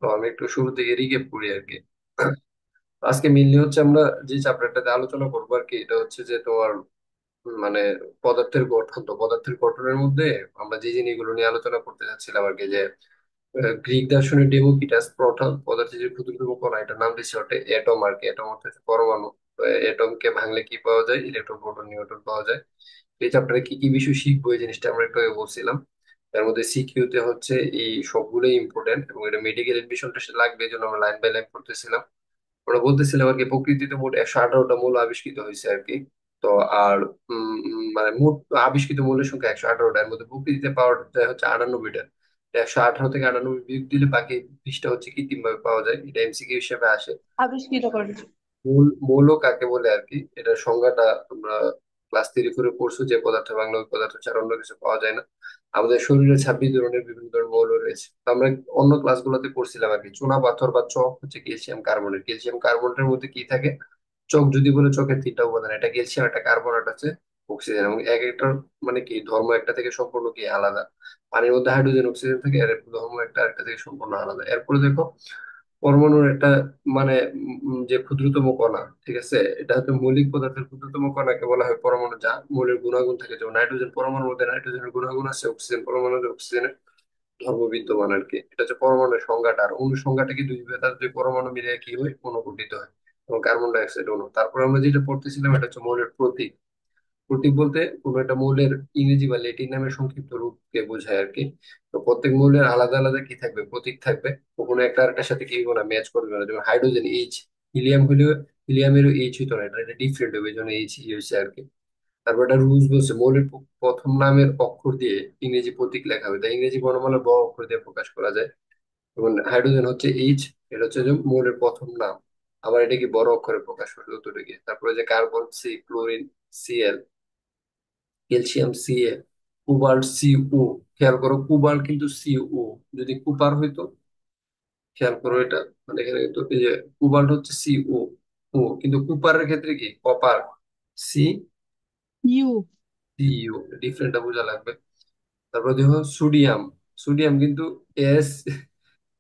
তো আমি একটু শুরু থেকে রিক্যাপ করি আর কি। আজকে মেনলি হচ্ছে আমরা যে চ্যাপ্টারটাতে আলোচনা করবো আর কি, এটা হচ্ছে যে তোমার মানে পদার্থের গঠন। তো পদার্থের গঠনের মধ্যে আমরা যে জিনিসগুলো নিয়ে আলোচনা করতে চাচ্ছিলাম আর কি, যে গ্রিক দার্শনিক ডেমোক্রিটাস প্রথম পদার্থের যে ক্ষুদ্রতম কণা, এটার নাম দিচ্ছে হচ্ছে এটম আর কি। এটম অর্থ হচ্ছে পরমাণু। এটমকে ভাঙলে কি পাওয়া যায়? ইলেকট্রন, প্রোটন, নিউট্রন পাওয়া যায়। এই চ্যাপ্টারে কি কি বিষয় শিখবো এই জিনিসটা আমরা একটু আগে বলছিলাম। তার মধ্যে সিকিউ তে হচ্ছে এই সবগুলোই ইম্পর্টেন্ট, এবং এটা মেডিকেল এডমিশনটা লাগবে, এই জন্য আমরা লাইন বাই লাইন করতেছিলাম। ওরা বলতেছিলাম আর কি, প্রকৃতিতে মোট 118টা মৌল আবিষ্কৃত হয়েছে আর কি। তো আর মানে মোট আবিষ্কৃত মৌলের সংখ্যা 118টা, এর মধ্যে প্রকৃতিতে পাওয়া যায় হচ্ছে 98টা। 118 থেকে 98 বিয়োগ দিলে বাকি 20টা হচ্ছে কৃত্রিম ভাবে পাওয়া যায়। এটা এমসিকিউ হিসেবে আসে। আবিষ্কৃত করেছে। মৌল কাকে বলে আর কি, এটার সংজ্ঞাটা তোমরা ক্লাস 3-4 পড়ছো, যে পদার্থ বাংলা ওই পদার্থ ছাড়া অন্য কিছু পাওয়া যায় না। আমাদের শরীরে 26 ধরনের বিভিন্ন ধরনের মৌল রয়েছে। তো আমরা অন্য ক্লাসগুলোতে পড়ছিলাম আর কি, চুনা পাথর বা চক হচ্ছে ক্যালসিয়াম কার্বনেট। ক্যালসিয়াম কার্বনেটের মধ্যে কি থাকে? চক যদি বলে, চোখের 3টা উপাদান, একটা ক্যালসিয়াম, একটা কার্বন, একটা হচ্ছে অক্সিজেন। এবং এক একটার মানে কি ধর্ম একটা থেকে সম্পূর্ণ কি আলাদা। পানির মধ্যে হাইড্রোজেন অক্সিজেন থাকে, এর ধর্ম একটা আরেকটা থেকে সম্পূর্ণ আলাদা। এরপরে দেখো পরমাণুর একটা মানে যে ক্ষুদ্রতম কণা, ঠিক আছে, এটা হচ্ছে মৌলিক পদার্থের ক্ষুদ্রতম কণাকে বলা হয় পরমাণু, যা মৌলের গুণাগুণ থাকে। যেমন নাইট্রোজেন পরমাণুর মধ্যে নাইট্রোজেনের গুণাগুণ আছে, অক্সিজেন পরমাণুর অক্সিজেনের ধর্ম বিদ্যমান আর কি। এটা হচ্ছে পরমাণুর সংজ্ঞাটা। আর অণু সংজ্ঞাটা কি, দুই ভেদার দুই পরমাণু মিলে কি হয়? অণু গঠিত হয়। এবং কার্বন ডাই অক্সাইড অণু। তারপর আমরা যেটা পড়তেছিলাম, এটা হচ্ছে মৌলের প্রতীক। প্রতীক বলতে কোনো একটা মৌলের ইংরেজি বা ল্যাটিন নামের সংক্ষিপ্ত রূপকে বোঝায় আর কি। তো প্রত্যেক মৌলের আলাদা আলাদা কি থাকবে? প্রতীক থাকবে। কখনো একটা আরেকটার সাথে কি হবে না, ম্যাচ করবে না। যেমন হাইড্রোজেন এইচ, হিলিয়াম হলেও হিলিয়ামেরও এইচ হইতো না, এটা ডিফারেন্ট হবে, এই জন্য এইচ হয়েছে আর কি। তারপর একটা রুলস বলছে, মৌলের প্রথম নামের অক্ষর দিয়ে ইংরেজি প্রতীক লেখা হবে, তাই ইংরেজি বর্ণমালা ব অক্ষর দিয়ে প্রকাশ করা যায়। যেমন হাইড্রোজেন হচ্ছে এইচ, এটা হচ্ছে যে মৌলের প্রথম নাম। আবার এটা কি বড় অক্ষরে প্রকাশ করে যতটুকু। তারপরে যে carbon C, chlorine CL, calcium CA, cobalt CO. খেয়াল করো, কুবাল্ট কিন্তু সিও। যদি কুপার হইতো, খেয়াল করো এটা, মানে এখানে কিন্তু এই যে কুবাল্ট হচ্ছে সিও ও, কিন্তু কুপারের ক্ষেত্রে কি কপার, সি ইউ। সিইউ। ডিফারেন্টটা বোঝা লাগবে। তারপর দেখো সোডিয়াম। সোডিয়াম কিন্তু এস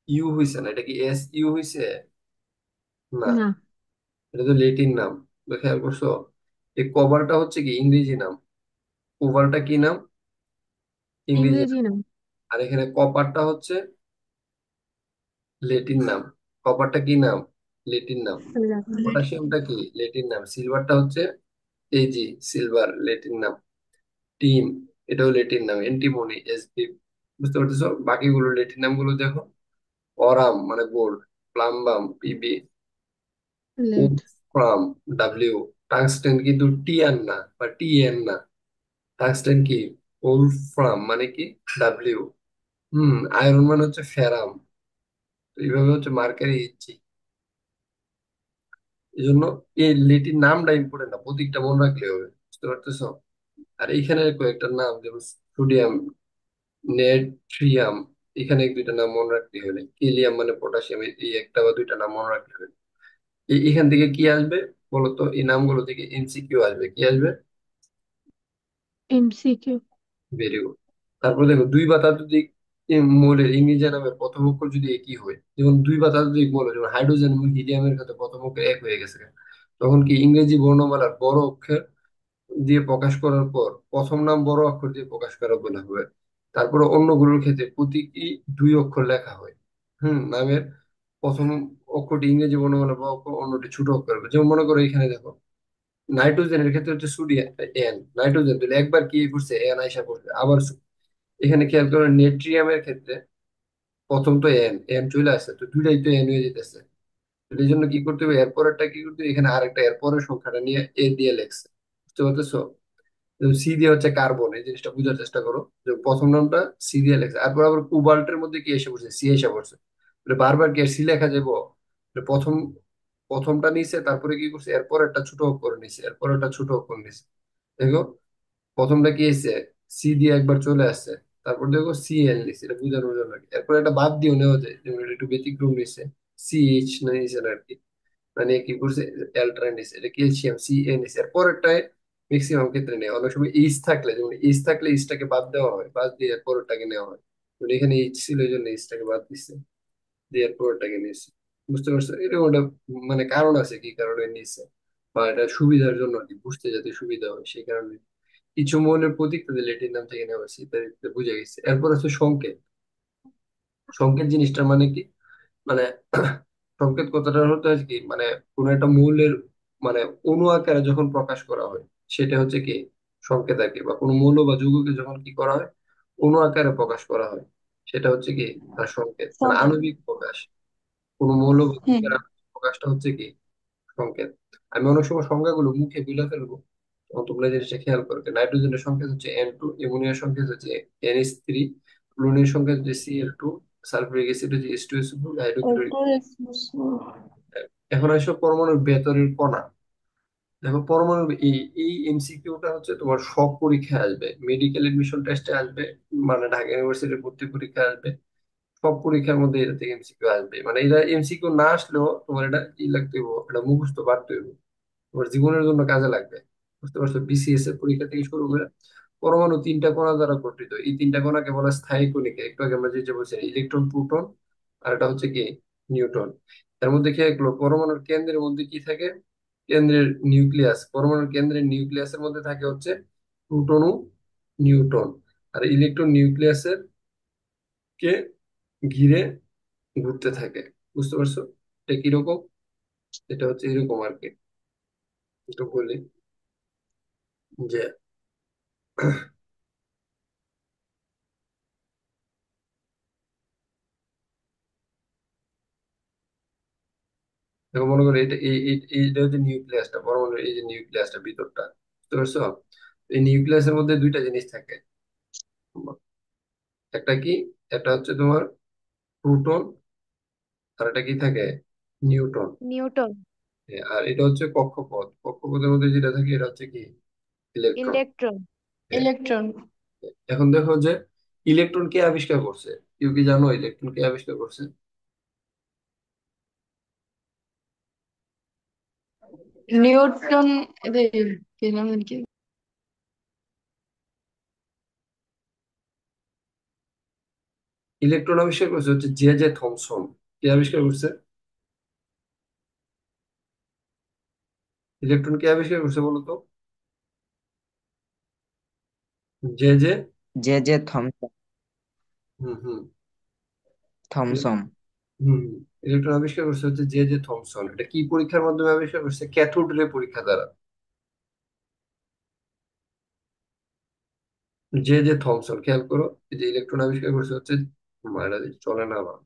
ইউ হইছে না, এটা কি এস ইউ হইছে? না, না, এটা তো লেটিন নাম। তো খেয়াল করছো, এই কভারটা হচ্ছে কি ইংরেজি নাম, কোভারটা কি নাম? ইংরেজি ইংরেজি নাম। নাম। আর এখানে কপারটা হচ্ছে লেটিন নাম। কপারটা কি নাম? লেটিন নাম। পটাশিয়ামটা কি লেটিন নাম। সিলভারটা হচ্ছে এজি, সিলভার লেটিন নাম। টিম, এটাও লেটিন নাম। Antimony SB. বুঝতে পারতেছো? বাকিগুলো লেটিন নামগুলো দেখো। অরাম মানে gold, plumbum PB, lead. Wolfram W. Tungsten কিন্তু টিয়ান না বা টিএন না। টাংস্টেন কি? উলফ্রাম মানে কি? ডাব্লিউ। আয়রন মানে হচ্ছে ফেরাম। তো এইভাবে হচ্ছে মার্কারি ইচ্ছি। এই জন্য এই লেটির নামটা ইম্পর্টেন্ট না, প্রতীকটা মনে রাখলে হবে। বুঝতে পারতেছো? আর এইখানে কয়েকটা নাম, যেমন সোডিয়াম, নেট্রিয়াম, এখানে এক দুইটা নাম মনে রাখতে হলে, হিলিয়াম মানে পটাশিয়াম, এই একটা বা দুইটা নাম মনে রাখতে হবে। এখান থেকে কি আসবে বলতো? এই নামগুলো থেকে এমসিকিউ আসবে। কি আসবে? এমসিকিউ। Very good. তারপর দেখো, দুই বা ততোধিক মৌলের ইংরেজি নামের প্রথম অক্ষর যদি একই হয়, যেমন দুই বা ততোধিক মৌল, যেমন হাইড্রোজেন এবং হিলিয়ামের ক্ষেত্রে প্রথম অক্ষর এক হয়ে গেছে, তখন কি ইংরেজি বর্ণমালার বড় অক্ষর দিয়ে প্রকাশ করার পর প্রথম নাম বড় অক্ষর দিয়ে প্রকাশ করা বলা হবে। তারপরে অন্যগুলোর ক্ষেত্রে প্রতীকী দুই অক্ষর লেখা হয়। নামের প্রথম অক্ষরটি ইংরেজি বর্ণমালা বড় অক্ষর, অন্যটি ছোট অক্ষর হবে। যেমন মনে করো এখানে দেখো, নাইট্রোজেনের ক্ষেত্রে হচ্ছে সোডিয়াম এন, নাইট্রোজেন দিলে একবার কি করছে, এন আইসা করছে আবার এখানে খেয়াল করো নেট্রিয়ামের ক্ষেত্রে প্রথম তো এন, এন চলে আসছে, তো দুইটাই তো এন হয়ে যেতেছে। তো এই জন্য কি করতে হবে, এরপরেরটা কি করতে হবে, এখানে আরেকটা এরপরের সংখ্যাটা নিয়ে এ দিয়ে লেখছে। বুঝতে পারতেছো? সি দিয়ে হচ্ছে কার্বন, এই জিনিসটা বোঝার চেষ্টা করো, যে প্রথম নামটা সি দিয়ে লেখছে। তারপর আবার কোবাল্টের মধ্যে কি এসে পড়ছে? সি এসে পড়ছে। মানে বারবার কি সি লেখা যাবো? মানে প্রথমটা নিছে, তারপরে কি করছে, এরপর একটা ছোট অক্ষর নিছে, এরপর একটা ছোট অক্ষর নিছে। দেখো প্রথমটা কি এসে সি দিয়ে একবার চলে আসছে, তারপর দেখো সি এল নিছে, এটা বোঝানোর জন্য আর কি। এরপর একটা বাদ দিয়েও নেওয়া যায়, যেমন এটা একটু ব্যতিক্রম নিছে, সি এইচ নিছে না আর কি। মানে কি করছে, অ্যালট্রাইন নিছে, এটা ক্যালসিয়াম সি এ নিছে। এরপরেরটায় ম্যাক্সিমাম ক্ষেত্রে নেই, অনেক সময় এইচ থাকলে, যেমন এইচ থাকলে এইচটাকে বাদ দেওয়া হয়, বাদ দিয়ে এরপরেরটাকে নেওয়া হয়। তো এখানে এইচ ছিল, এই জন্য এইচটাকে বাদ দিচ্ছে। দেওয়ার পরটাকে নিচ্ছে। বুঝতে পারছো? এরকম একটা মানে কারণ আছে কি কারণে নিচ্ছে, বা এটা সুবিধার জন্য আর কি, বুঝতে যাতে সুবিধা হয় সেই কারণে। কিছু মৌলের প্রতীক তাদের ল্যাটিন নাম থেকে নেওয়া হয়েছে, ইত্যাদি বুঝে গেছে। এরপর আছে সংকেত। সংকেত জিনিসটা মানে কি, মানে সংকেত কথাটা হতো আর কি, মানে কোন একটা মৌলের মানে অণু আকারে যখন প্রকাশ করা হয় সেটা হচ্ছে কি সংকেত আর কি। বা কোনো মৌল বা যৌগকে যখন কি করা হয়, অণু আকারে প্রকাশ করা হয়, সেটা হচ্ছে কি তার সংকেত, মানে সংকেত। আণবিক প্রকাশ। কোনো মৌল বা হুম। যৌগের আণবিক প্রকাশটা হচ্ছে কি সংকেত। আমি অনেক সময় সংখ্যাগুলো মুখে বিলে ফেলবো, তখন তোমরা এই জিনিসটা খেয়াল করবে। নাইট্রোজেনের সংকেত হচ্ছে N2, অ্যামোনিয়ার সংকেত হচ্ছে NH3, ক্লোরিনের সংকেত হচ্ছে Cl2, সালফিউরিক অ্যাসিড হচ্ছে H2SO4, হাইড্রোক্লোরিক। ওটা এখন আসো পরমাণুর ভেতরের কণা। দেখো পরমাণুর এই এমসিকিউটা হচ্ছে তোমার সব পরীক্ষায় আসবে, মেডিকেল এডমিশন টেস্টে আসবে, মানে ঢাকা ইউনিভার্সিটির ভর্তি পরীক্ষা আসবে। সব পরীক্ষার মধ্যে এটা থেকে এমসিকিউ আসবে। মানে এটা এমসিকিউ না আসলেও তোমার এটা কি লাগতে হইব, এটা মুখস্থ পারতে হইব, তোমার জীবনের জন্য কাজে লাগবে। বুঝতে পারছো? বিসিএস এর পরীক্ষা থেকে শুরু করে, পরমাণু তিনটা কণা দ্বারা গঠিত। এই তিনটা কণাকে বলা হয় স্থায়ী কণিকা। একটু আগে আমরা যে বলছি, ইলেকট্রন, প্রোটন, আর এটা হচ্ছে কি নিউট্রন। এর মধ্যে কি একলো পরমাণুর কেন্দ্রের মধ্যে কি থাকে, কেন্দ্রের নিউক্লিয়াস। পরমাণুর কেন্দ্রের নিউক্লিয়াসের মধ্যে থাকে হচ্ছে প্রোটন ও নিউট্রন। আর ইলেকট্রন নিউক্লিয়াসের কে ঘিরে ঘুরতে থাকে। বুঝতে পারছো? এটা কিরকম? এটা হচ্ছে এরকম আর কি। একটু বলি যে দেখো মনে করো এটা এইটা হচ্ছে নিউক্লিয়াসটা, পরমাণুর এই যে নিউক্লিয়াসটা ভিতরটা। বুঝতে পারছো? এই নিউক্লিয়াসের মধ্যে দুইটা জিনিস থাকে। একটা কি, একটা হচ্ছে তোমার প্রোটন, আর একটা কি থাকে, নিউট্রন। নিউটন। আর এটা হচ্ছে কক্ষপথ। কক্ষপথের মধ্যে যেটা থাকে এটা হচ্ছে কি ইলেকট্রন। ইলেকট্রন। ইলেকট্রন। এখন দেখো যে ইলেকট্রন কে আবিষ্কার করছে, কেউ কি জানো ইলেকট্রন কে আবিষ্কার করছে? নিউটন। এদের কি নাম জানি কি? ইলেকট্রন আবিষ্কার করছে হচ্ছে জে থমসন। কে আবিষ্কার করছে? ইলেকট্রন কে আবিষ্কার করছে বলো তো? জে। যে থমসন। হুম হুম। থমসন। হুম। ইলেকট্রন আবিষ্কার করছে হচ্ছে জে থমসন। এটা কি পরীক্ষার মাধ্যমে আবিষ্কার করছে? ক্যাথোড রে পরীক্ষা দ্বারা। জে থমসন, খেয়াল করো। এই যে ইলেকট্রন আবিষ্কার করছে হচ্ছে, মায়েরা চলে না আমার।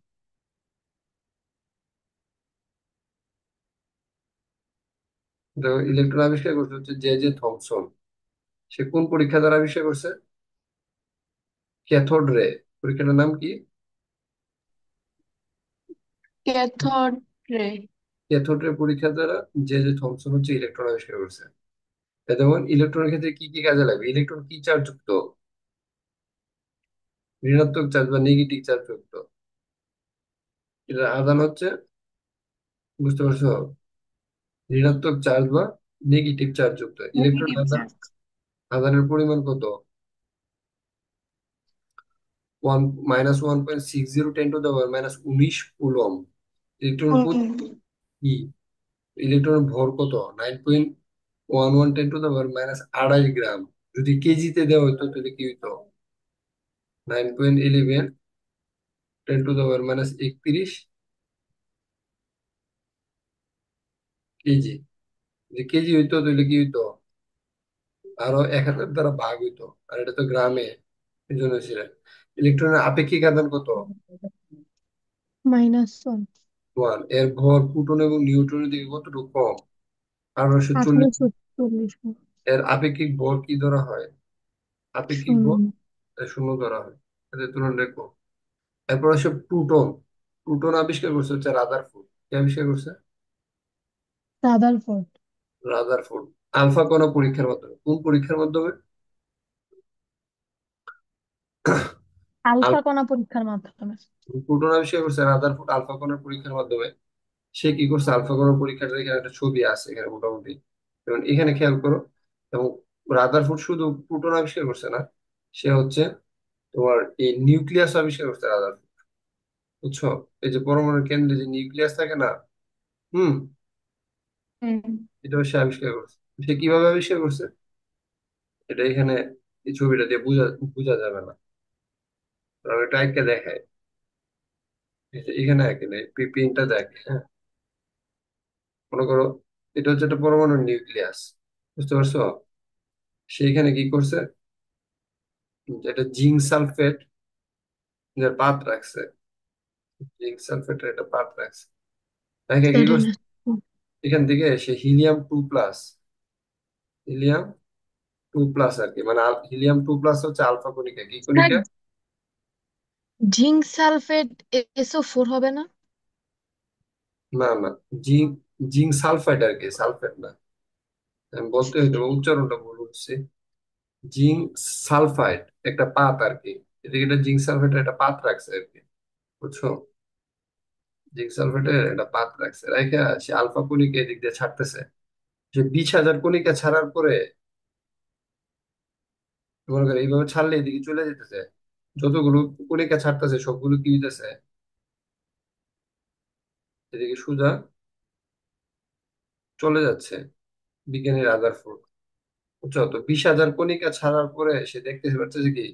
দেখো ইলেকট্রন আবিষ্কার করছে হচ্ছে জে থমসন। সে কোন পরীক্ষা দ্বারা আবিষ্কার করছে? Cathode ray. পরীক্ষাটার নাম কি? Cathode ray. ক্যাথোড রে পরীক্ষা দ্বারা জে থমসন হচ্ছে ইলেকট্রন আবিষ্কার করছে। যেমন ইলেকট্রনের ক্ষেত্রে কি কি কাজে লাগবে, ইলেকট্রন কি চার্জ যুক্ত, ঋণাত্মক চার্জ বা নেগেটিভ চার্জ যুক্ত। এটা আধান হচ্ছে, বুঝতে পারছো, ঋণাত্মক চার্জ বা নেগেটিভ চার্জ যুক্ত। ইলেকট্রন নেগেটিভ আধান, চার্জ। আধানের পরিমাণ কত? 1 - 1.60 × 10⁻¹৯ ইলেকট্রনের প্রতি কি, ইলেকট্রনের ভর কত? 9.11 × 10⁻²৮ যদি কেজিতে দেওয়া হতো তাহলে কি হইতো? 9.11 × 10⁻³ কেজি। যদি কেজি হইতো তাহলে কি হইতো? আরো 1,000 দ্বারা ভাগ হইতো। আর এটা তো গ্রামে, এই জন্য ছিল। ইলেকট্রনের আপেক্ষিক আধান কত? -1। 1। এর ভর প্রোটন এবং নিউট্রনের দিকে কতটুকু কম? 1840। 1840। এর আপেক্ষিক ভর কি ধরা হয়? আপেক্ষিক ভর 0। শূন্য ধরা হয়। এদের তুলনা রেখো। এরপর আসে প্লুটন। প্লুটন আবিষ্কার করছে হচ্ছে রাদারফোর্ড। কে আবিষ্কার করছে? রাদারফোর্ড। রাদারফোর্ড। আলফা কণা পরীক্ষার মাধ্যমে। কোন পরীক্ষার মাধ্যমে? Alpha alpha. কণা পরীক্ষার মাধ্যমে। প্লুটন আবিষ্কার করছে রাদারফোর্ড আলফা কণার পরীক্ষার মাধ্যমে। সে কি করছে, আলফা কণার পরীক্ষাটা, এখানে একটা ছবি আছে এখানে মোটামুটি, এবং এখানে খেয়াল করো। এবং রাদারফোর্ড শুধু প্লুটন আবিষ্কার করছে না, সে হচ্ছে তোমার এই নিউক্লিয়াস আবিষ্কার করছে রাদারফোর্ড। বুঝছো? এই যে পরমাণুর কেন্দ্রে যে নিউক্লিয়াস থাকে না, হুম, হুম। এটাও সে আবিষ্কার করছে। সে কিভাবে আবিষ্কার করছে এটা এখানে এই ছবিটা দিয়ে বোঝা বোঝা যাবে না, কারণ এটা এঁকে দেখায়। এখানে এঁকে নেই, পিনটা দেখে, হ্যাঁ। মনে করো এটা হচ্ছে একটা পরমাণুর নিউক্লিয়াস, বুঝতে পারছো? সেইখানে কি করছে, এটা জিঙ্ক সালফেট যে পাত রাখছে, জিঙ্ক সালফেটের একটা পাত রাখছে, রেখে কি সেটা করছে, না। এখান থেকে সে হিলিয়াম 2+, হিলিয়াম 2+ আর কি, মানে হিলিয়াম 2+ হচ্ছে আলফা কণিকা, কি স্যার, কণিকা? জিঙ্ক সালফেট SO4 হবে না? না না, জিঙ্ক জিঙ্ক সালফাইড আর কি, সালফেট না। আমি বলতে হইতো উচ্চারণটা ভুল হচ্ছে। জিঙ্ক সালফাইড একটা পাত আর কি, এদিকে একটা জিঙ্ক সালফেটের একটা পাত রাখছে আর কি, বুঝছো? জিঙ্ক সালফেটের একটা পাত রাখছে, রাইখা সে আলফা কণিকা এদিক দিয়ে ছাড়তেছে। যে 20,000 কণিকা ছাড়ার পরে মনে করে এইভাবে ছাড়লে এদিকে চলে যেতেছে, যতগুলো কণিকা ছাড়তেছে সবগুলো কি হইতেছে, এদিকে সোজা চলে যাচ্ছে। বিজ্ঞানী রাদারফোর্ড, বুঝছো? তো 20,000 কণিকা ছাড়ার পরে সে দেখতে পারতেছে কি,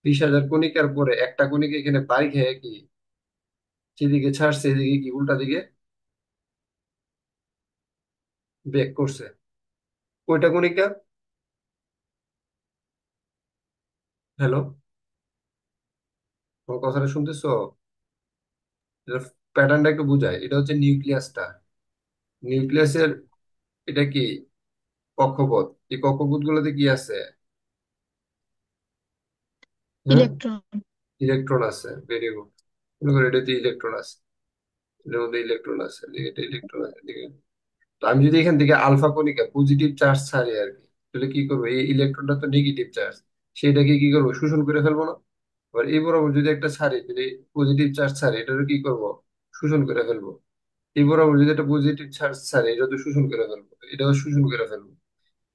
20,000 কণিকার পরে একটা কণিকা এখানে বাড়ি খেয়ে কি যেদিকে ছাড়ছে এদিকে কি উল্টা দিকে ব্যাক করছে। কয়টা কণিকা? হ্যালো, আমার কথাটা শুনতেছো? এটা প্যাটার্নটা একটু বুঝায়, এটা হচ্ছে নিউক্লিয়াসটা, নিউক্লিয়াসের এটা কি কক্ষপথ, এই কক্ষপথ গুলোতে কি আছে? হ্যাঁ, ইলেকট্রন। ইলেকট্রন আছে, ভেরি গুড। মনে করো এটাতে ইলেকট্রন আছে, এটার মধ্যে ইলেকট্রন আছে, এদিকে এটা ইলেকট্রন আছে, এদিকে। তো আমি যদি এখান থেকে আলফা কণিকা পজিটিভ চার্জ ছাড়ি আর কি, তাহলে কি করবো, এই ইলেকট্রনটা তো নেগেটিভ চার্জ, সেটাকে কি করবো, শোষণ করে ফেলবো না? আবার এই বরাবর যদি একটা ছাড়ি, তাহলে পজিটিভ চার্জ ছাড়ি, এটারও কি করবো, শোষণ করে ফেলবো। এই বরাবর যদি একটা পজিটিভ চার্জ ছাড়ি, এটা তো শোষণ করে ফেলবো, এটাও শোষণ করে ফেলবো।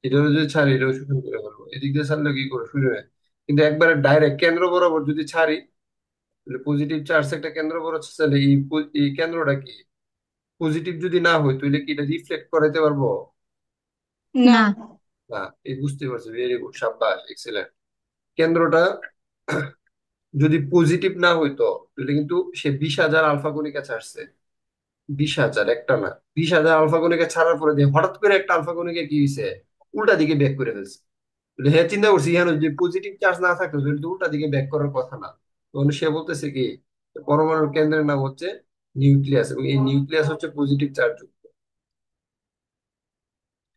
এটাও যদি ছাড়ি, এটাও শোষণ করে ফেলবো। এদিক দিয়ে ছাড়লে কি করবো, শোষণে। কিন্তু একবারে ডাইরেক্ট কেন্দ্র বরাবর যদি ছাড়ি, তাহলে পজিটিভ চার্জ একটা কেন্দ্র বরাবর ছাড়লে এই কেন্দ্রটা কি পজিটিভ যদি না হয়, তাহলে কি এটা রিফ্লেক্ট করাইতে পারবো? না। না। এই বুঝতে পারছি, ভেরি গুড, সাব্বাস, এক্সেলেন্ট। কেন্দ্রটা যদি পজিটিভ না হইতো, তাহলে কিন্তু সে 20,000 আলফা কণিকা ছাড়ছে, 20,000 একটা না, 20,000 আলফা কণিকা ছাড়ার পরে দিয়ে হঠাৎ করে একটা আলফা কণিকা কি হয়েছে, উল্টা দিকে ব্যাক করে ফেলছে। বলে, হ্যাঁ, চিন্তা করছি এখানে যদি পজিটিভ চার্জ না থাকতো তাহলে তো উল্টা দিকে ব্যাক করার কথা না। তখন সে বলতেছে কি, পরমাণুর কেন্দ্রের নাম হচ্ছে নিউক্লিয়াস, এবং এই নিউক্লিয়াস হচ্ছে পজিটিভ চার্জ যুক্ত।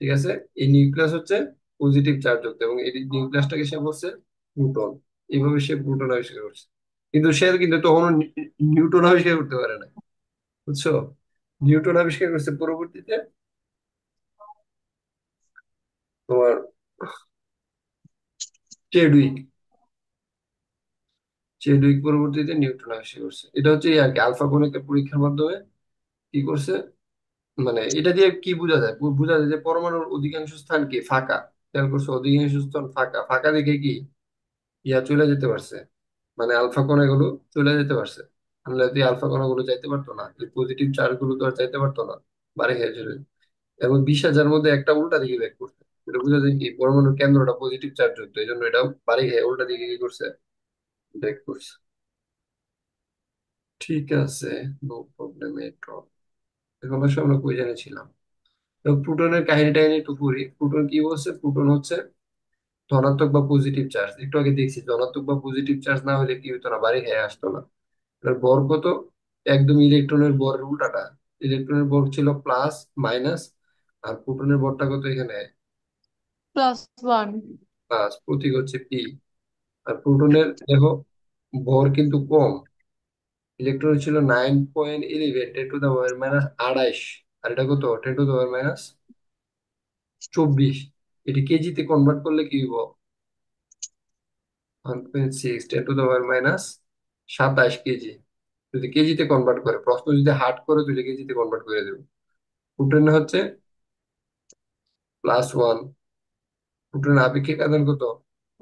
ঠিক আছে, এই নিউক্লিয়াস হচ্ছে পজিটিভ চার্জ যুক্ত, এবং এই নিউক্লিয়াসটাকে সে বলছে প্রোটন। এইভাবে সে প্রোটন আবিষ্কার করছে। কিন্তু সে কিন্তু তখনও নিউটন আবিষ্কার করতে পারে না, বুঝছো? নিউটন আবিষ্কার করছে পরবর্তীতে তোমার চেডউইক, চেডউইক পরবর্তীতে নিউটন আবিষ্কার করছে। এটা হচ্ছে এই আর কি, আলফা কণিকা পরীক্ষার মাধ্যমে কি করছে, মানে এটা দিয়ে কি বোঝা যায়, বোঝা যায় যে পরমাণুর অধিকাংশ স্থান কি ফাঁকা। খেয়াল করছো, অধিকাংশ স্থান ফাঁকা, ফাঁকা দেখে কি ইয়া চলে যেতে পারছে, মানে আলফা কণাগুলো চলে যেতে পারছে। আমরা যদি আলফা কণাগুলো যাইতে পারতো না, এই পজিটিভ চার্জ গুলো তো আর যাইতে পারতো না, বাড়ি খেয়ে চলে। এবং 20,000 মধ্যে একটা উল্টা দিকে ব্যাক করছে। এটা বোঝা যায় কি পরমাণুর কেন্দ্রটা পজিটিভ চার্জ যুক্ত, এই জন্য এটা বাড়ি খেয়ে উল্টা দিকে কি করছে, ব্যাক করছে। ঠিক আছে, নো প্রবলেম এট অল। এখন অবশ্য আমরা কই জেনেছিলাম। তো প্লুটনের কাহিনী টাহিনী একটু পড়ি। প্লুটন কি বলছে, প্লুটন হচ্ছে ধনাত্মক বা পজিটিভ চার্জ, একটু আগে দেখছি ধনাত্মক বা পজিটিভ চার্জ না হলে কি হতো না, বাড়ি খেয়ে আসতো না। এটার ভর কত, একদম ইলেকট্রনের ভরের উল্টাটা। ইলেকট্রনের ভর ছিল প্লাস মাইনাস, আর প্রোটনের ভরটা কত এখানে, +1। প্লাস, প্রতীক হচ্ছে পি। আর প্রোটনের দেখো ভর কিন্তু কম, ইলেকট্রন ছিল 9.11, 10⁻²২ আর এটা কত, 10⁻²৪। এটি কেজিতে কনভার্ট করলে কি হইব, 1.6, 10⁻²২৭ কেজি। যদি কেজিতে কনভার্ট করে, প্রশ্ন যদি হার্ড করে তাহলে কেজিতে কনভার্ট করে দেবে। প্রোটনে হচ্ছে +1, প্রোটনের আপেক্ষিক আধান কত,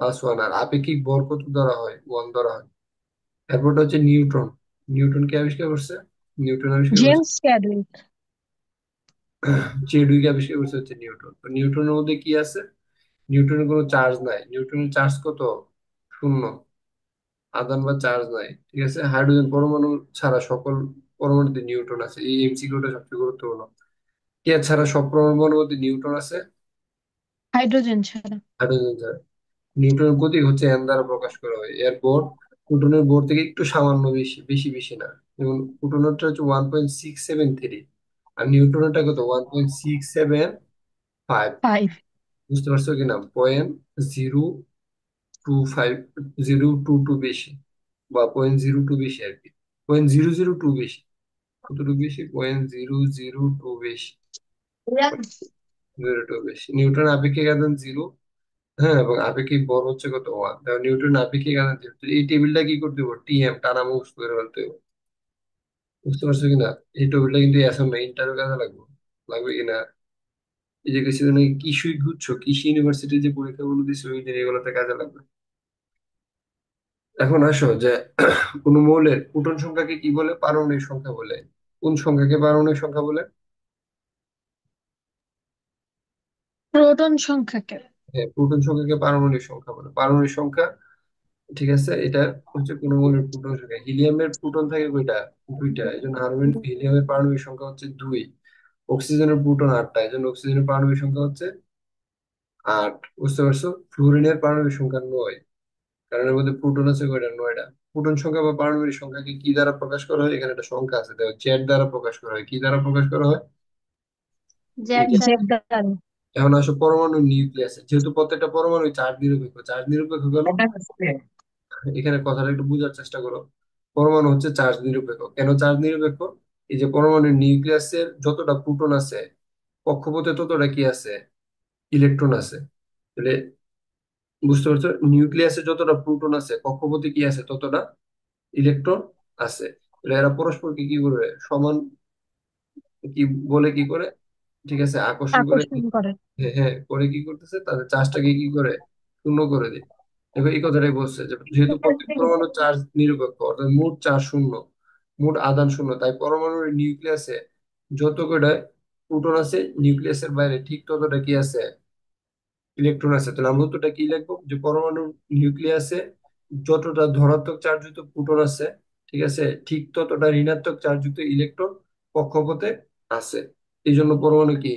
+1, আর আপেক্ষিক ভর কত ধরা হয়, 1 ধরা হয়। এরপরটা হচ্ছে নিউট্রন। নিউটন কে আবিষ্কার করছে? নিউটন আবিষ্কার করছে। জেমস ক্যাডউইক। চেডউইক আবিষ্কার করছে হচ্ছে নিউটন। তো নিউটনের মধ্যে কি আছে? নিউটনের কোনো চার্জ নাই। নিউটনের চার্জ কত? শূন্য। আধান বা চার্জ নাই, ঠিক আছে। হাইড্রোজেন পরমাণু ছাড়া সকল পরমাণুতে নিউটন আছে, এই এমসিকিউটা সবচেয়ে গুরুত্বপূর্ণ। কে ছাড়া সব পরমাণুর মধ্যে নিউটন আছে? হাইড্রোজেন ছাড়া। হাইড্রোজেন ছাড়া। নিউটনের গতি হচ্ছে এন দ্বারা প্রকাশ করা হয়। এরপর প্রোটনের ভর থেকে একটু সামান্য বেশি, বেশি বেশি না। যেমন প্রোটনেরটা হচ্ছে 1.673, আর নিউটনেরটা কত? 1.675। 5। বুঝতে পারছো কিনা? 0.025, 0.22 বেশি, বা 0.02 বেশি আর কি। 0.002 বেশি। কতটুকু বেশি? 0.002 বেশি। 0.02 বেশি। নিউটন আপেক্ষিক আধান জিরো। হ্যাঁ, এবং আপেক্ষিক ভর হচ্ছে কত? 1। তাহলে নিউটন আপেক্ষিক আধান zero। তো এই টেবিলটা কি করতে হবে? টিএম টানা মুখস্থ করে ফেলতে হবে। বুঝতে পারছো কিনা? এই টেবিলটা কিন্তু অ্যাসাইনমেন্ট ইন্টারভিউ কাজে লাগবে। লাগবে কিনা? এই যে কিছুদিন আগে কৃষি গুচ্ছ, কৃষি ইউনিভার্সিটির যে পরীক্ষাগুলো দিচ্ছে, ওই দিন এগুলোতে কাজে লাগবে। এখন আসো যে কোন মৌলের প্রোটন সংখ্যাকে কি বলে? পারমাণবিক সংখ্যা বলে। কোন সংখ্যাকে পারমাণবিক সংখ্যা বলে? প্রোটন সংখ্যাকে। হ্যাঁ, প্রোটন সংখ্যাকে পারমাণবিক সংখ্যা বলে। পারমাণবিক সংখ্যা, ঠিক আছে। এটা হচ্ছে কোন মৌলের প্রোটন সংখ্যা। হিলিয়ামের প্রোটন থাকে কয়টা? দুইটা, এই জন্য হিলিয়ামের পারমাণবিক সংখ্যা হচ্ছে 2। অক্সিজেনের প্রোটন 8টা, এই জন্য অক্সিজেনের পারমাণবিক সংখ্যা হচ্ছে 8। বুঝতে পারছো? ফ্লুরিনের পারমাণবিক সংখ্যা 9, কারণ এর মধ্যে প্রোটন আছে কয়টা? 9টা। প্রোটন সংখ্যা বা পারমাণবিক সংখ্যাকে কি দ্বারা প্রকাশ করা হয়? এখানে একটা সংখ্যা আছে, দেখো, জেড দ্বারা প্রকাশ করা হয়। কি দ্বারা প্রকাশ করা হয়? Z Z. দ্বারা। এখন আসো পরমাণু নিউক্লিয়াসে, যেহেতু প্রত্যেকটা পরমাণু চার্জ নিরপেক্ষ। চার্জ নিরপেক্ষ কেন? এখানে কথাটা একটু বোঝার চেষ্টা করো। পরমাণু হচ্ছে চার্জ নিরপেক্ষ। কেন চার্জ নিরপেক্ষ? এই যে পরমাণুর নিউক্লিয়াসের যতটা প্রোটন আছে, কক্ষপথে ততটা কি আছে? ইলেকট্রন আছে। তাহলে বুঝতে পারছো, নিউক্লিয়াসে যতটা প্রোটন আছে, কক্ষপথে কি আছে? ততটা ইলেকট্রন আছে। তাহলে এরা পরস্পরকে কি করবে? সমান কি বলে, কি করে, ঠিক আছে, আকর্ষণ করে। আকর্ষণ করে। হ্যাঁ হ্যাঁ, করে কি করতেছে? তাদের চার্জটাকে কি করে? শূন্য করে দিই। দেখো, এই কথাটাই বলছে যে যেহেতু প্রত্যেক পরমাণু চার্জ নিরপেক্ষ, অর্থাৎ মোট চার্জ শূন্য, মোট আধান শূন্য, তাই পরমাণুর নিউক্লিয়াসে যত কয়টা প্রোটন আছে, নিউক্লিয়াসের বাইরে ঠিক ততটা কি আছে? ইলেকট্রন আছে। তাহলে আমরা উত্তরটা কি লিখবো? যে পরমাণুর নিউক্লিয়াসে যতটা ধনাত্মক চার্জযুক্ত প্রোটন আছে, ঠিক আছে, ঠিক ততটা ঋণাত্মক চার্জযুক্ত ইলেকট্রন কক্ষপথে আছে। এই জন্য পরমাণু কি?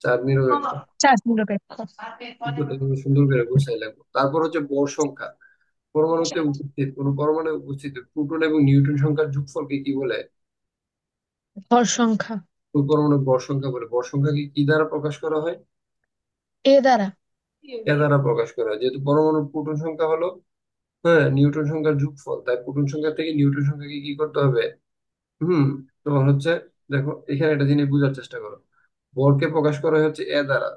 চার্জ নিরপেক্ষ। চার্জ নিরপেক্ষ। উত্তরটা তুমি সুন্দর করে গুছাই লাগবে। তারপর হচ্ছে ভর সংখ্যা। পরমাণুতে উপস্থিত, কোন পরমাণু উপস্থিত প্রোটন এবং নিউট্রন সংখ্যার যোগফলকে কি বলে? ভর সংখ্যা। ওই পরমাণুর ভর সংখ্যা বলে। ভর সংখ্যাকে কি দ্বারা প্রকাশ করা হয়? এ দ্বারা। এ দ্বারা প্রকাশ করা হয়। যেহেতু পরমাণুর প্রোটন সংখ্যা হলো, হ্যাঁ, নিউটন সংখ্যার যোগফল, তাই প্রোটন সংখ্যা থেকে নিউটন সংখ্যাকে কি করতে হবে? হুম। তোমার হচ্ছে, দেখো, এখানে একটা জিনিস বোঝার চেষ্টা করো। ভরকে প্রকাশ করা হচ্ছে এ দ্বারা।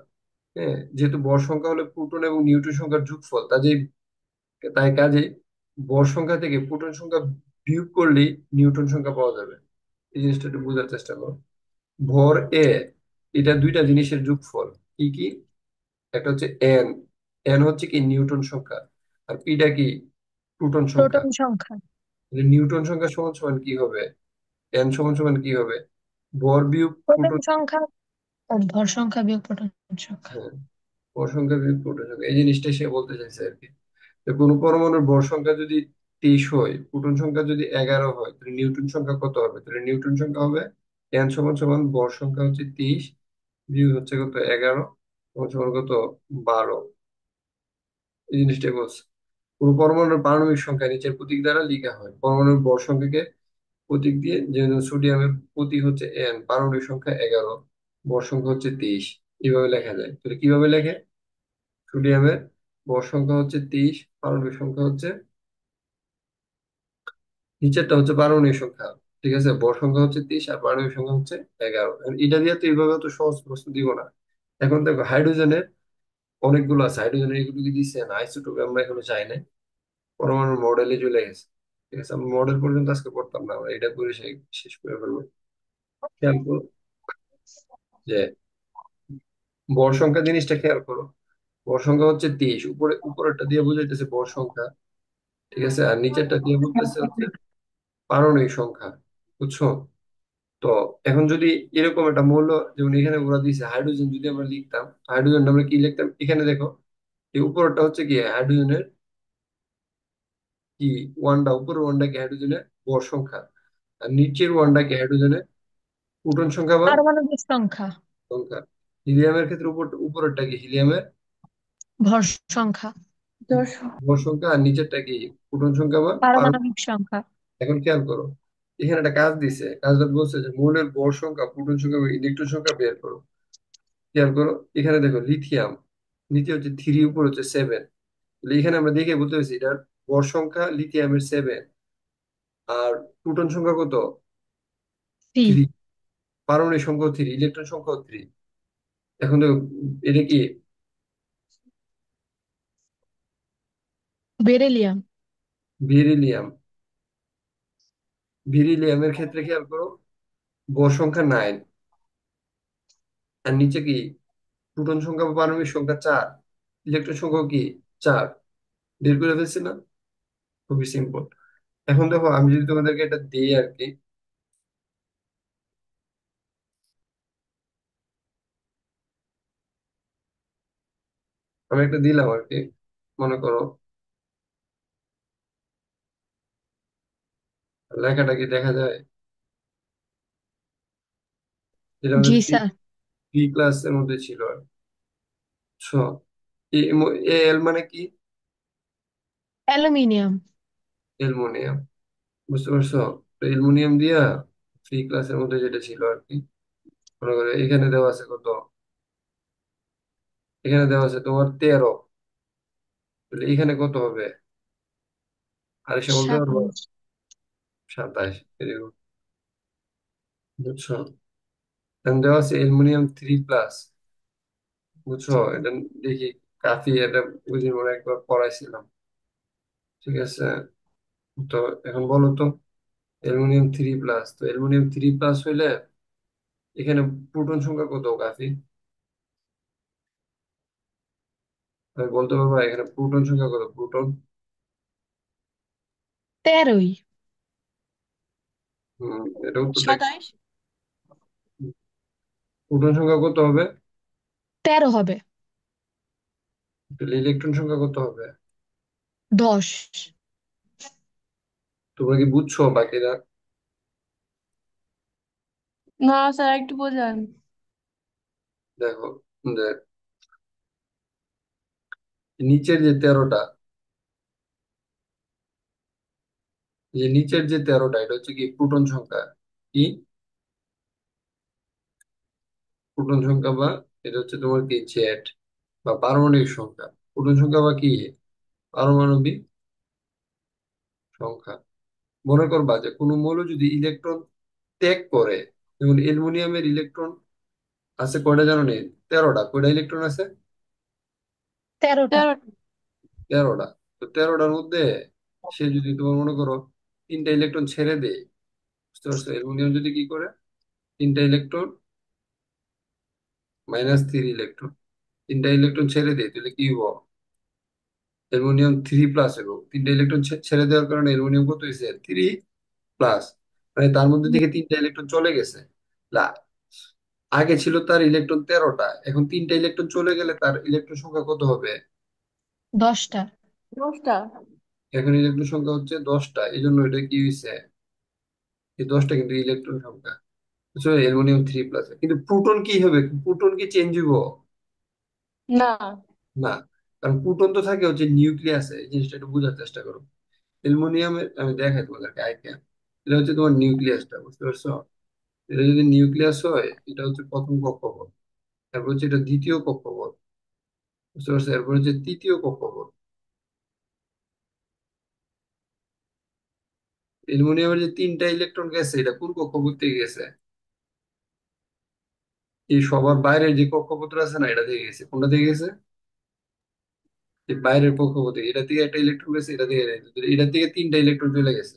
হ্যাঁ, যেহেতু ভর সংখ্যা হলো প্রোটন এবং নিউটন সংখ্যার যোগফল, তাই কাজে ভর সংখ্যা থেকে প্রোটন সংখ্যা বিয়োগ করলেই নিউটন সংখ্যা পাওয়া যাবে। এই জিনিসটা একটু বোঝার চেষ্টা করো। ভর এ, এটা দুইটা জিনিসের যোগফল। কি কি? একটা হচ্ছে এন। এন হচ্ছে কি? নিউটন সংখ্যা। আর পিটা কি? প্রোটন সংখ্যা। প্রোটন সংখ্যা। তাহলে নিউটন সংখ্যা সমান সমান কি হবে? এন সমান সমান কি হবে? ভর বিয়োগ প্রোটন প্রোটন। সংখ্যা ও ভর সংখ্যা বিয়োগ প্রোটন সংখ্যা। হ্যাঁ, ভর সংখ্যা বিয়োগ প্রোটন সংখ্যা, এই জিনিসটাই সে বলতে চাইছে আর কি। তো কোনো পরমাণুর ভর সংখ্যা যদি 23 হয়, প্রোটন সংখ্যা যদি 11 হয়, তাহলে নিউটন সংখ্যা কত হবে? তাহলে নিউটন সংখ্যা হবে এন সমান সমান ভর সংখ্যা হচ্ছে 23 বিয়োগ হচ্ছে কত? 11 সমান সমান কত? 12। এই জিনিসটাই বলছে। কোনো পরমাণুর পারমাণবিক সংখ্যা নিচের প্রতীক দ্বারা লেখা হয়। পরমাণুর ভর সংখ্যাকে প্রতীক দিয়ে, যেমন সোডিয়ামের প্রতীক হচ্ছে এন, পারমাণবিক সংখ্যা 11, ভর সংখ্যা হচ্ছে 23, এইভাবে লেখা যায়। তাহলে কিভাবে লেখে? সোডিয়ামের ভর সংখ্যা হচ্ছে 23, পারমাণবিক সংখ্যা হচ্ছে, নিচেরটা হচ্ছে পারমাণবিক সংখ্যা, ঠিক আছে, ভর সংখ্যা হচ্ছে 23 আর পারমাণবিক সংখ্যা হচ্ছে 11। এখন এটা দিয়ে তো এইভাবে তো সহজ প্রশ্ন দিব না। এখন দেখো, হাইড্রোজেনের অনেকগুলো আছে। হাইড্রোজেনের এগুলো কি দিচ্ছে না? আইসোটোপে আমরা এখনো চাই না, পরমাণুর মডেলে চলে গেছে। ঠিক আছে, আমরা মডেল পর্যন্ত আজকে পড়তাম না, আমরা এটা করে শেষ করে ফেলবো। খেয়াল করো যে ভর সংখ্যা জিনিসটা খেয়াল করো। ভর সংখ্যা হচ্ছে 23, উপরেরটা দিয়ে বুঝাইতেছে ভর সংখ্যা, ঠিক আছে, আর নিচেরটা দিয়ে বলতেছে হচ্ছে পারমাণবিক সংখ্যা। বুঝছো? তো এখন যদি এরকম একটা মৌল, যেমন এখানে ওরা দিয়েছে হাইড্রোজেন, যদি আমরা লিখতাম হাইড্রোজেন আমরা কি লিখতাম, এখানে দেখো এই উপরটা হচ্ছে কি হাইড্রোজেনের কি ওয়ানটা, উপরের ওয়ানটা কি হাইড্রোজেনের ভর সংখ্যা, আর নিচের ওয়ানটা কি হাইড্রোজেনের প্রোটন সংখ্যা বা পারমাণবিক সংখ্যা। সংখ্যা। হিলিয়ামের ক্ষেত্রে উপরেরটা কি হিলিয়ামের ভর সংখ্যা। দশ। ভর সংখ্যা, আর নিচেরটা কি প্রোটন সংখ্যা বা পারমাণবিক সংখ্যা। এখন খেয়াল করো, এখানে একটা কাজ দিছে, কাজটা বলছে যে মৌলের ভর সংখ্যা, প্রোটন সংখ্যা বা ইলেকট্রন সংখ্যা বের করো। খেয়াল করো, এখানে দেখো লিথিয়াম, নিচে হচ্ছে থ্রি, উপর হচ্ছে সেভেন। এখানে আমরা দেখে বলতে পারছি এটার ভর সংখ্যা লিথিয়ামের সেভেন, আর প্রোটন সংখ্যা কত, থ্রি। থ্রি। পারমাণবিক সংখ্যা থ্রি, ইলেকট্রন সংখ্যা থ্রি। এখন দেখো এটা কি বেরিলিয়াম। বেরিলিয়াম। বেরিলিয়ামের ক্ষেত্রে খেয়াল করো, ভর সংখ্যা নাইন, আর নিচে কি প্রোটন সংখ্যা বা পারমাণবিক সংখ্যা চার, ইলেকট্রন সংখ্যা কি চার। বের করে ফেলছি না? খুবই সিম্পল। এখন দেখো আমি যদি তোমাদেরকে এটা দিই আর কি, আমি একটা দিলাম আর কি, মনে করো লেখাটা কি দেখা যায়, যেটা আমাদের জি থ্রি স্যার। থ্রি ক্লাসের মধ্যে ছিল আর ছ এল মানে কি অ্যালুমিনিয়াম। অ্যালুমিনিয়াম। বুঝতে পারছো? তো অ্যালুমিনিয়াম দিয়া থ্রি ক্লাসের মধ্যে যেটা ছিল আর কি, মনে করো এখানে দেওয়া আছে কত, এখানে দেওয়া আছে তোমার 13, তাহলে এখানে কত হবে, আর এসে বলতে পারবো? 27। 27। Very good. বুঝছো? এখন দেওয়া আছে অ্যালুমিনিয়াম থ্রি প্লাস। বুঝছো এটা? দেখি কাফি, এটা বুঝি মনে হয় একবার পড়াইছিলাম। ঠিক আছে, তো এখন বলো তো, অ্যালুমিনিয়াম থ্রি প্লাস, তো অ্যালুমিনিয়াম থ্রি প্লাস হইলে এখানে প্রোটন সংখ্যা কত কাফি, আমি বলতে পারবো এখানে প্রোটন সংখ্যা কত, প্রোটন? 13ই। এটা উত্তর দেখছো? 27। প্রোটন সংখ্যা কত হবে? 13 হবে। তাহলে ইলেকট্রন সংখ্যা কত হবে? 10। তোমরা কি বুঝছো বাকিরা? না স্যার, একটু বোঝান। দেখো, যে নিচের যে 13টা, যে নিচের যে 13টা, এটা হচ্ছে কি প্রোটন সংখ্যা, কি প্রোটন সংখ্যা বা এটা হচ্ছে তোমার কি জেড বা পারমাণবিক সংখ্যা। প্রোটন সংখ্যা বা কি পারমাণবিক সংখ্যা। মনে করবা যে কোনো মৌল যদি ইলেকট্রন ত্যাগ করে, যেমন অ্যালুমিনিয়ামের ইলেকট্রন আছে কয়টা জানো নি? 13টা। কয়টা ইলেকট্রন আছে? 13টা। 13টা। তো 13টার মধ্যে সে যদি তোমার মনে করো তিনটা ইলেকট্রন ছেড়ে দেয়, বুঝতে পারছো? অ্যালুমিনিয়াম যদি কি করে, তিনটা ইলেকট্রন, মাইনাস থ্রি ইলেকট্রন, তিনটা ইলেকট্রন ছেড়ে দেয়, তাহলে কি হবো? অ্যালুমিনিয়াম থ্রি প্লাস হবে। তিনটা ইলেকট্রন ছেড়ে দেওয়ার কারণে অ্যালুমিনিয়াম কত হয়েছে, থ্রি প্লাস। মানে তার মধ্যে থেকে তিনটা ইলেকট্রন চলে গেছে। লা- আগে ছিল তার ইলেকট্রন 13টা, এখন তিনটা ইলেকট্রন চলে গেলে তার ইলেকট্রন সংখ্যা কত হবে? 10টা। 10টা। এখন ইলেকট্রন সংখ্যা হচ্ছে 10টা, এই জন্য এটা কি হয়েছে, এই 10টা কিন্তু ইলেকট্রন সংখ্যা। বুঝছো? Aluminium three plus. কিন্তু প্রোটন কি হবে, প্রোটন কি চেঞ্জ হইব? না। না, কারণ প্রোটন তো থাকে হচ্ছে নিউক্লিয়াসে। এই জিনিসটা একটু বোঝার চেষ্টা করো। অ্যালুমিনিয়ামের আমি দেখাই তোমাদেরকে আইকিয়া, এটা হচ্ছে তোমার নিউক্লিয়াসটা, বুঝতে পারছো? এটা যদি নিউক্লিয়াস হয়, এটা হচ্ছে প্রথম কক্ষপথ, তারপর হচ্ছে এটা দ্বিতীয় কক্ষপথ, বুঝতে পারছো? এরপর হচ্ছে তৃতীয় কক্ষপথ। অ্যালুমিনিয়ামের যে তিনটা ইলেকট্রন গেছে, এটা কোন কক্ষপথ থেকে গেছে? এই সবার বাইরের যে কক্ষপথ আছে না, এটা থেকে গেছে। কোনটা থেকে গেছে? এই বাইরের কক্ষপথ থেকে। এটা থেকে একটা ইলেকট্রন গেছে, এটা থেকে এটা থেকে তিনটা ইলেকট্রন চলে গেছে।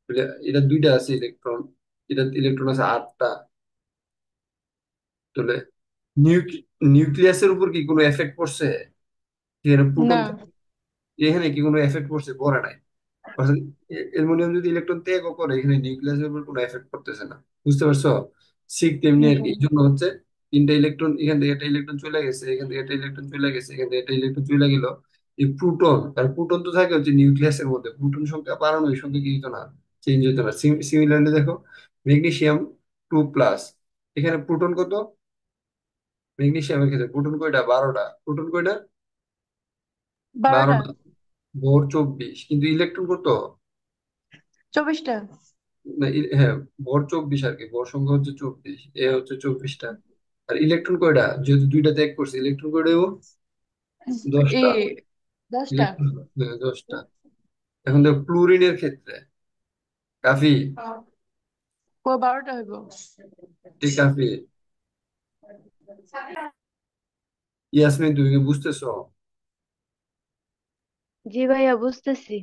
তাহলে এটা দুইটা আছে ইলেকট্রন, এটা ইলেকট্রন আছে আটটা। তাহলে নিউক্লিয়াসের উপর কি কোনো এফেক্ট পড়ছে? এখানে প্রোটন, না। এখানে কি কোনো এফেক্ট পড়ছে? পড়ে নাই। অর্থাৎ অ্যালুমিনিয়াম যদি ইলেকট্রন ত্যাগও করে, এখানে নিউক্লিয়াসের উপর কোনো এফেক্ট করতেছে না। বুঝতে পারছো? ঠিক তেমনি আর কি, হুম। এই জন্য হচ্ছে তিনটা ইলেকট্রন, এখান থেকে একটা ইলেকট্রন চলে গেছে, এখান থেকে একটা ইলেকট্রন চলে গেছে, এখান থেকে একটা ইলেকট্রন চলে গেল। এই প্রোটন, আর প্রোটন তো থাকে হচ্ছে নিউক্লিয়াসের মধ্যে, প্রোটন সংখ্যা পারমাণবিক সংখ্যা কি হতো না, চেঞ্জ হতো না। সিমিলারলি দেখো, ম্যাগনেসিয়াম 2+, এখানে প্রোটন কত? ম্যাগনেসিয়ামের ক্ষেত্রে প্রোটন কয়টা? 12টা। প্রোটন কয়টা? 12টা। 12টা। ভর 24, কিন্তু ইলেকট্রন কত? 24টা। না, হ্যাঁ, ভর 24 আর কি, ভর সংখ্যা হচ্ছে 24, এ হচ্ছে 24টা। আর ইলেকট্রন কয়টা? যেহেতু দুইটা ত্যাগ করছে, ইলেকট্রন কয়টা ও? এ 10টা। 10টা। ইলেকট্রন, হ্যাঁ, 10টা। এখন দেখো ক্লোরিনের ক্ষেত্রে, কাফি, ও 12টা হইব। ঠিক কাফি। ইয়াসমিন, তুমি কি বুঝতেছো? জি ভাইয়া বুঝতেছি।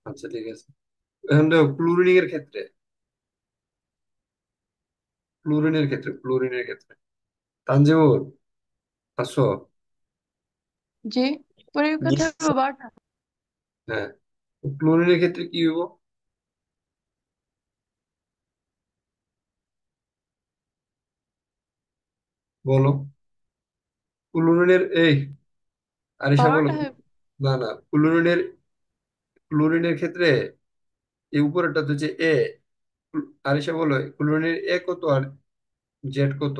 আচ্ছা, ঠিক আছে। এখন দেখো ক্লোরিনের ক্ষেত্রে, ক্লোরিনের ক্ষেত্রে তানজিমুর, আসো। জি। পরের কথা হইব 12টা। হ্যাঁ, ক্লোরিনের ক্ষেত্রে কি হইব? বলো। ক্লোরিনের এই, আরিশা বলো। 12টা হইব। না না, ক্লোরিনের ক্ষেত্রে এই উপরেরটা তো হচ্ছে এ। আরিশা বলো, ক্লোরিনের এ কত আর জেড কত?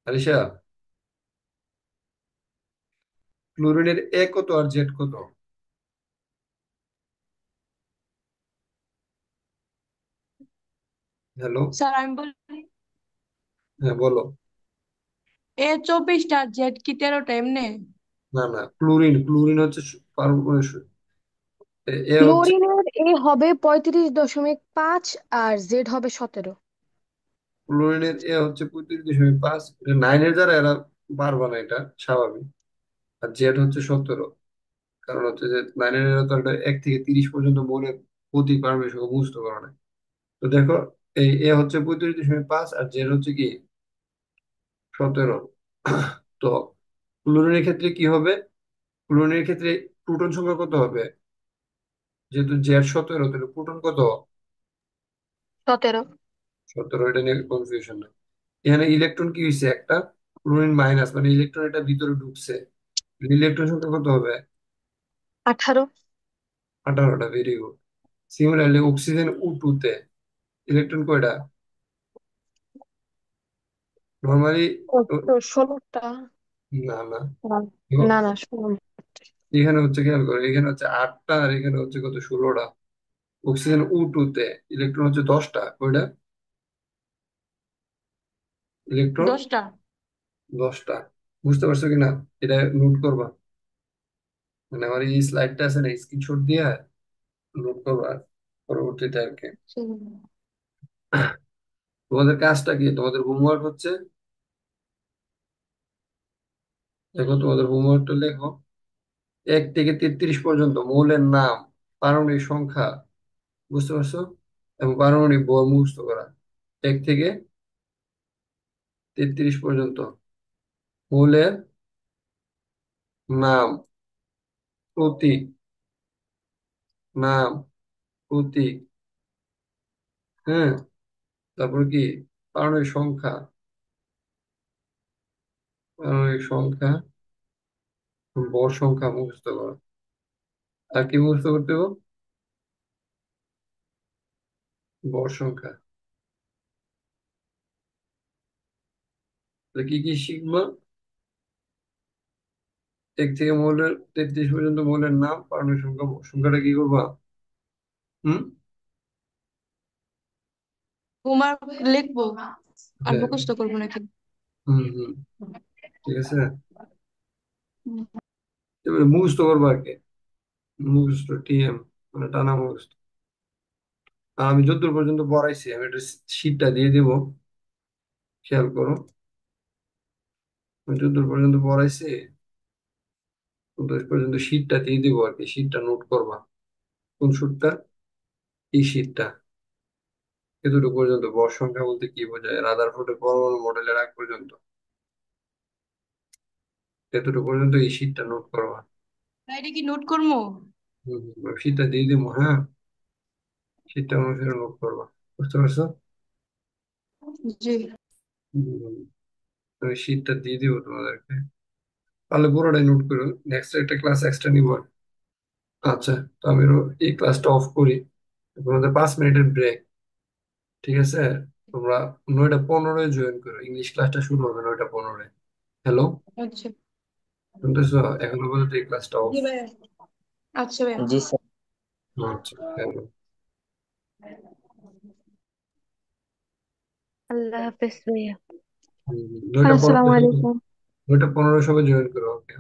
আরিশা, ক্লোরিনের এ কত আর জেড কত? হ্যালো। স্যার আমি বলি, হ্যাঁ, বলো। এ 24টা, জেড কি 13টা এমনে? না না, ক্লোরিন হচ্ছে এ হচ্ছে, ক্লোরিনের এ হবে 35.5 আর জেড হবে 17। ক্লোরিনের এ হচ্ছে 35.5, নাইনের দ্বারা এরা পারবা না, এটা স্বাভাবিক। আর জেড হচ্ছে 17, কারণ হচ্ছে যে নাইনের এরা তো একটা 1 থেকে 30 পর্যন্ত মৌলের প্রতি পারমাণবিক সংখ্যা মুখস্থ করা নাই। তো দেখো, এই এ হচ্ছে 35.5 আর জেড হচ্ছে কি 17। তো ক্লোরিনের ক্ষেত্রে কি হবে? ক্লোরিনের ক্ষেত্রে প্রোটন সংখ্যা কত হবে? যেহেতু জেড 17, তাহলে প্রোটন কত? 17। 17, এটা নিয়ে কনফিউশন না। এখানে ইলেকট্রন কি হয়েছে একটা, ক্লোরিন মাইনাস, মানে ইলেকট্রন এটা ভিতরে ঢুকছে। ইলেকট্রন সংখ্যা কত হবে? 18। 18টা, ভেরি গুড। সিমিলারলি অক্সিজেন ও2 তে ইলেকট্রন কয়টা? নর্মালি, ও তো 16টা। না না, না না না, 16। এখানে হচ্ছে, খেয়াল করো, এখানে হচ্ছে 8টা আর এখানে হচ্ছে কত, 16টা। অক্সিজেন ও2 তে ইলেকট্রন হচ্ছে 10টা, কয়টা ইলেকট্রন? 10টা। 10টা। বুঝতে পারছো কিনা? এটা নোট করবা, মানে আমার এই স্লাইডটা আছে না, স্ক্রিনশট দিয়ে নোট করবা পরবর্তীতে আর কি। তোমাদের কাজটা কি, তোমাদের হোমওয়ার্ক হচ্ছে, দেখো তোমাদের হোমওয়ার্কটা লেখো, 1 থেকে 33 পর্যন্ত মৌলের নাম, পারমাণবিক সংখ্যা, বুঝতে পারছো, এবং পারমাণবিক ভর মুখস্থ করা। 1 থেকে 33 পর্যন্ত মৌলের নাম, প্রতীক, নাম, প্রতীক, হ্যাঁ, তারপর কি, পারমাণবিক সংখ্যা, পারমাণবিক সংখ্যা, ভর সংখ্যা মুখস্থ করা। আর কি মুখস্থ করতে হবে? ভর সংখ্যা। তো কি কি শিখবো? 1 থেকে 33 পর্যন্ত মৌলের নাম, পারমাণবিক সংখ্যা, সংখ্যাটা কি করবা? হুম। হোমওয়ার্ক লিখবো আর হ্যাঁ। মুখস্থ করবো নাকি? হুম হুম, ঠিক আছে। এবারে মুখস্থ করবা আর কি, মুখস্থ টিএম, মানে টানা মুখস্থ। আর আমি যতদূর পর্যন্ত পড়াইছি, আমি একটা শীটটা দিয়ে দিব, খেয়াল করো। আমি যতদূর পর্যন্ত পড়াইছি, ততদূর পর্যন্ত শীটটা দিয়ে দিব আর কি, শীটটা নোট করবা। কোন শীটটা? এই শীটটা। এতটুকু পর্যন্ত ভর সংখ্যা বলতে কি বোঝায়, রাদারফোর্ডের পরমাণু মডেলের আগ পর্যন্ত। এতটুকু পর্যন্ত এই শীটটা নোট করবা। এটা কি নোট করবো? শীটটা দিয়ে দিব, হ্যাঁ। শীটটা অনুসারে নোট করবা, বুঝতে পারছো? জি। হম, আমি শীটটা দিয়ে দিব তোমাদেরকে, তাহলে পুরোটাই নোট করো। নেক্সট একটা ক্লাস এক্সট্রা নিব। আচ্ছা, তো আমি এই ক্লাসটা অফ করি, তোমাদের 5 মিনিটের ব্রেক, ঠিক আছে? তোমরা 9টা 15-এ জয়েন করো, ইংলিশ ক্লাসটা শুরু হবে 9টা 15-এ। হ্যালো, আচ্ছা। শুনতেছো? এখন আপাতত এই ক্লাসটা অফ। জি ভাইয়া। আচ্ছা ভাইয়া। জি স্যার। আচ্ছা, হ্যালো। আল্লাহ হাফেজ ভাইয়া। 9টা 15 আসসালামু সবাই, আলাইকুম। 9টা 15 সবাই জয়েন করো, ওকে?